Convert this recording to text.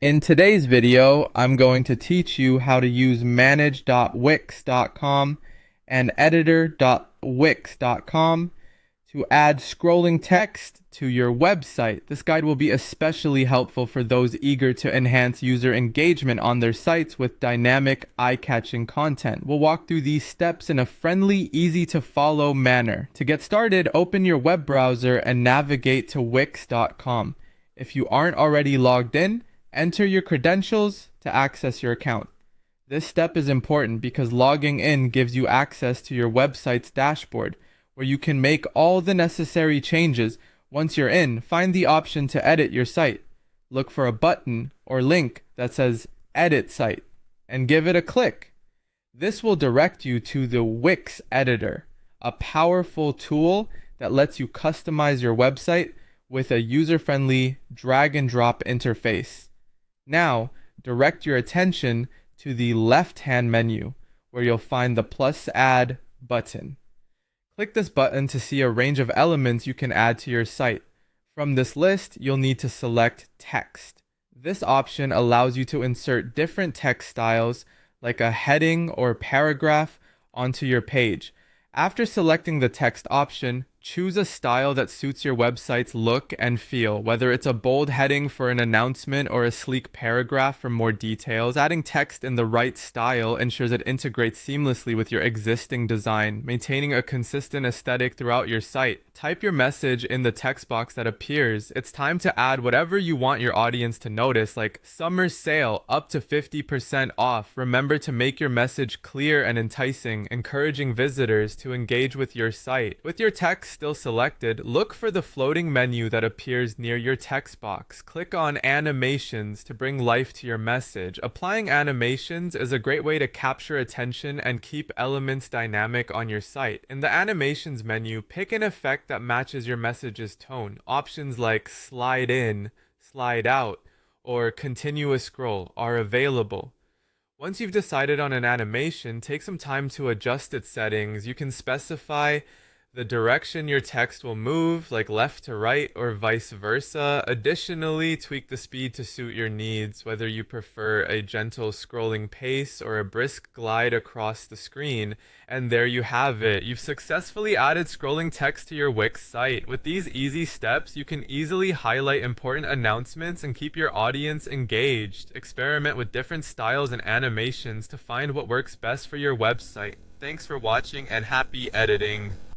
In today's video, I'm going to teach you how to use manage.wix.com and editor.wix.com to add scrolling text to your website. This guide will be especially helpful for those eager to enhance user engagement on their sites with dynamic, eye-catching content. We'll walk through these steps in a friendly, easy-to-follow manner. To get started, open your web browser and navigate to wix.com. If you aren't already logged in, enter your credentials to access your account. This step is important because logging in gives you access to your website's dashboard, where you can make all the necessary changes. Once you're in, find the option to edit your site. Look for a button or link that says Edit Site and give it a click. This will direct you to the Wix Editor, a powerful tool that lets you customize your website with a user-friendly drag-and-drop interface. Now, direct your attention to the left-hand menu, where you'll find the plus add button. Click this button to see a range of elements you can add to your site. From this list, you'll need to select text. This option allows you to insert different text styles, like a heading or paragraph, onto your page. After selecting the text option, choose a style that suits your website's look and feel, whether it's a bold heading for an announcement or a sleek paragraph for more details. Adding text in the right style ensures it integrates seamlessly with your existing design, maintaining a consistent aesthetic throughout your site. Type your message in the text box that appears. It's time to add whatever you want your audience to notice, like summer sale, up to 50% off. Remember to make your message clear and enticing, encouraging visitors to engage with your site. With your text still selected, look for the floating menu that appears near your text box. Click on Animations to bring life to your message. Applying animations is a great way to capture attention and keep elements dynamic on your site. In the Animations menu, pick an effect that matches your message's tone. Options like slide in, slide out, or continuous scroll are available. Once you've decided on an animation, take some time to adjust its settings. You can specify the direction your text will move, like left to right or vice versa. Additionally, tweak the speed to suit your needs, whether you prefer a gentle scrolling pace or a brisk glide across the screen. And there you have it. You've successfully added scrolling text to your Wix site. With these easy steps, you can easily highlight important announcements and keep your audience engaged. Experiment with different styles and animations to find what works best for your website. Thanks for watching and happy editing.